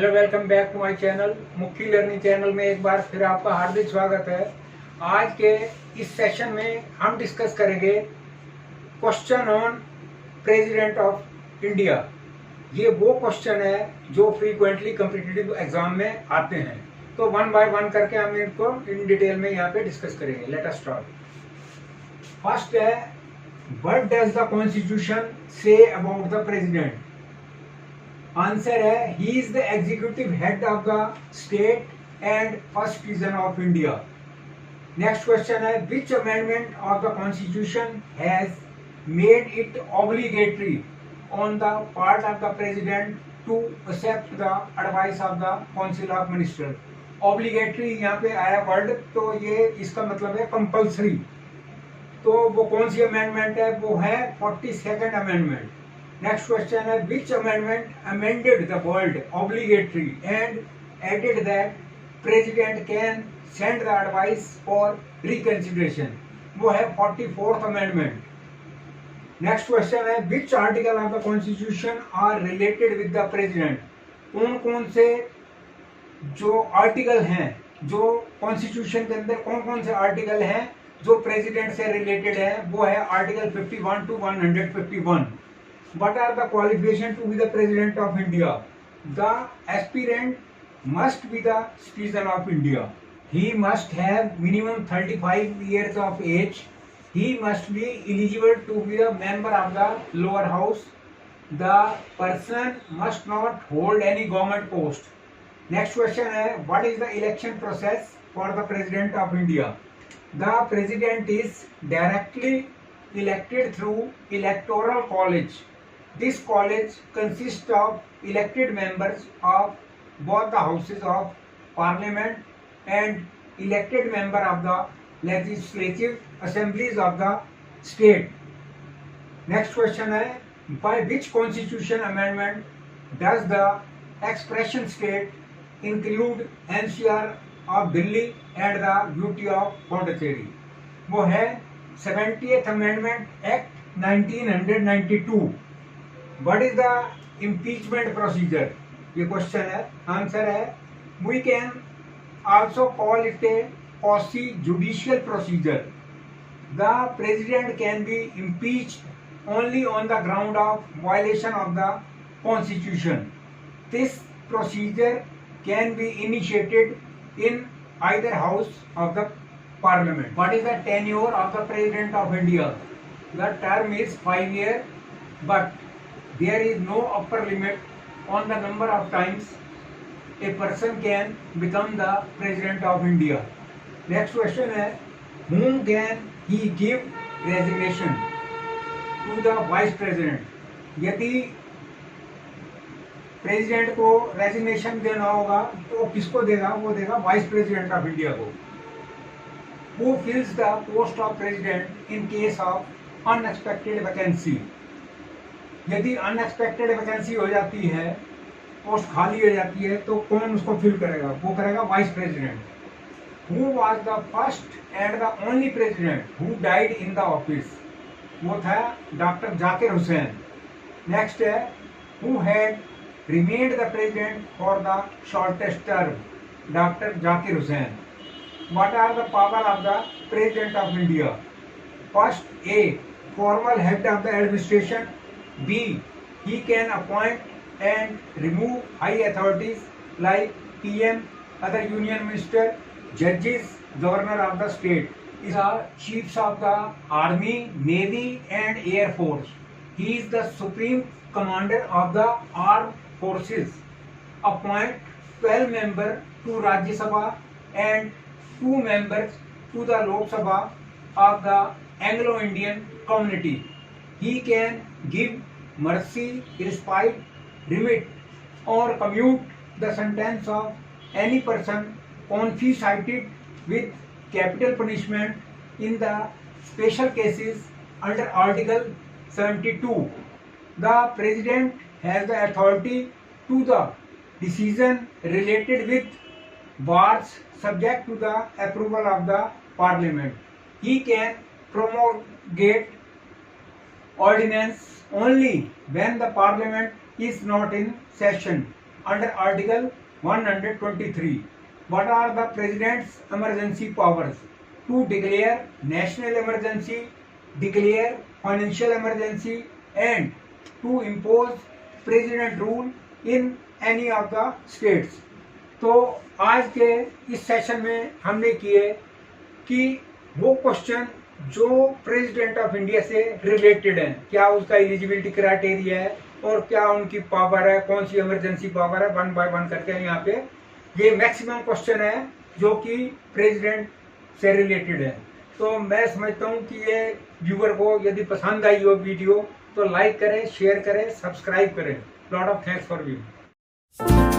Hello, welcome back to my channel मुक्की learning channel में एक बार फिर आपका हार्दिक स्वागत है। आज के इस सेशन में हम डिस्कस करेंगे question on president of India. ये वो क्वेश्चन है जो फ्रीक्वेंटली कॉम्पिटिटिव एग्जाम में आते हैं, तो वन बाय वन करके हम इनको इन डिटेल में यहाँ पे डिस्कस करेंगे। Let us start. फर्स्ट है, what does the constitution say about the president? Answer है, he is the executive head of the state and first citizen of India. Next question है, which amendment of the constitution has made it obligatory on the part of the president to accept the advice of the council of minister. Obligatory यहाँ पे आया word, तो ये इसका मतलब है compulsory. तो वो कौन सी अमेंडमेंट है? वो है 42nd अमेंडमेंट। Next question है, which amendment amended the word obligatory and added that president can send the advice for reconsideration? वो है 44th amendment. Next question है, which article of the constitution are related with the president? कौन कौन से जो article हैं, जो constitution के अंदर कौन कौन से आर्टिकल हैं जो प्रेसिडेंट से रिलेटेड है? वो है article 51 to 151. What are the qualifications to be the President of India? The aspirant must be the citizen of India. He must have minimum 35 years of age. He must be eligible to be a member of the lower house. The person must not hold any government post. Next question है, what is the election process for the President of India? The President is directly elected through electoral college. This college consists of elected members of both the houses of parliament and elected member of the legislative assemblies of the state. Next question है, by which constitution amendment does the expression state include NCR of Delhi and the UT of Pondicherry? वो है 70th Amendment Act 1992. What is the impeachment procedure? ये question है। Answer है, we can also call it a quasi judicial procedure. The president can be impeached only on the ground of violation of the constitution. This procedure can be initiated in either house of the parliament. What is the tenure of the president of India? The term is 5 years, but there is no upper limit on the number of times a person can become the president of India. Next question है, whom can he give resignation? To the vice president. यदि president को resignation देना होगा तो किसको देगा? वो देगा वाइस प्रेसिडेंट ऑफ इंडिया को। Who fills the post of president in case of unexpected vacancy? यदि अनएक्सपेक्टेड वैकेंसी हो जाती है, पोस्ट खाली हो जाती है, तो कौन उसको फिल करेगा? वो करेगा vice president. Who was the first and the only president who died in the office? वो था डॉक्टर जाकिर हुसैन। नेक्स्ट है, who had remained the president for the shortest term? Doctor Zakir Hussain. What are the power of the president of India? First, a formal head of the administration. B. He can appoint and remove high authorities like PM, other union minister, judges, governor of the state. These are chiefs of the army, navy and air force. He is the supreme commander of the armed forces. Appoint 12 members to Rajya Sabha and 2 members to the Lok Sabha of the Anglo-Indian community. He can give mercy, respite, remit or commute the sentence of any person confiscated with capital punishment in the special cases under Article 72. The President has the authority to the decision related with wars subject to the approval of the Parliament. He can promulgate ordinance only when the Parliament is not in session. under Article 123. What are the President's emergency powers? To declare national emergency, declare financial emergency, and to impose President rule in any of the states. तो आज के इस session में हमने किए कि वो question जो प्रेसिडेंट ऑफ इंडिया से रिलेटेड है, क्या उसका एलिजिबिलिटी क्राइटेरिया है और क्या उनकी पावर है, कौन सी इमरजेंसी पावर है, वन बाय वन करके यहाँ पे ये मैक्सिमम क्वेश्चन है जो कि प्रेसिडेंट से रिलेटेड है। तो मैं समझता हूँ कि ये व्यूअर को यदि पसंद आई हो वीडियो तो लाइक करें, शेयर करें, सब्सक्राइब करें। Lot of thanks for view.